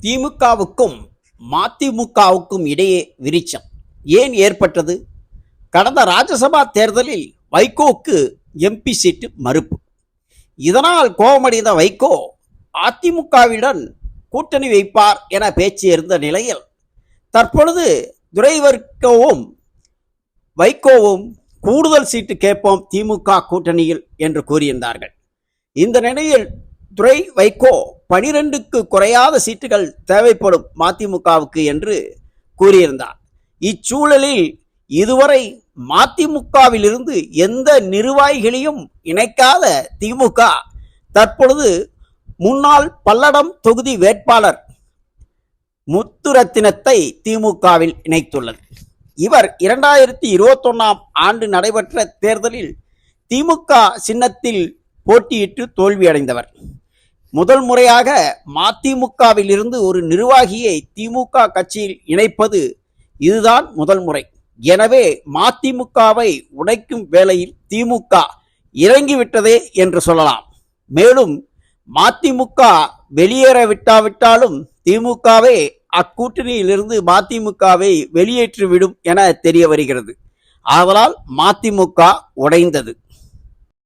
திமுகவுக்கும் மதிமுகவுக்கும் இடையே விரிச்சம் ஏன் ஏற்பட்டது? கடந்த ராஜ்யசபா தேர்தலில் வைகோக்கு எம்பி சீட்டு மறுப்பு. இதனால் கோபமடைந்த வைகோ அதிமுகவுடன் கூட்டணி வைப்பார் என பேச்சு இருந்த நிலையில் தற்பொழுது துரைவைகோவும் வைகோவும் கூடுதல் சீட்டு கேட்போம் திமுக கூட்டணியில் என்று கூறியிருந்தார்கள். இந்த நிலையில் துரை வைகோ 12க்கு குறையாத சீட்டுகள் தேவைப்படும் மதிமுகவுக்கு என்று கூறியிருந்தார். இச்சூழலில் இதுவரை மதிமுகவிலிருந்து எந்த நிர்வாகிகளையும் இணைக்காத திமுக தற்பொழுது முன்னாள் பல்லடம் தொகுதி வேட்பாளர் முத்துரத்தினத்தை திமுகவில் இணைத்துள்ளது. இவர் 2021ஆம் ஆண்டு நடைபெற்ற தேர்தலில் திமுக சின்னத்தில் போட்டியிட்டு தோல்வியடைந்தவர். முதல் முறையாக மதிமுகவில் இருந்து ஒரு நிர்வாகியை திமுக கட்சியில் இணைப்பது இதுதான் முதல் முறை. எனவே மதிமுகவை உடைக்கும் வேளையில் திமுக இறங்கிவிட்டதே என்று சொல்லலாம். மேலும் மதிமுக வெளியேறவிட்டாவிட்டாலும் திமுகவே அக்கூட்டணியிலிருந்து மதிமுகவை வெளியேற்றிவிடும் என தெரிய வருகிறது. ஆதலால் மதிமுக உடைந்தது.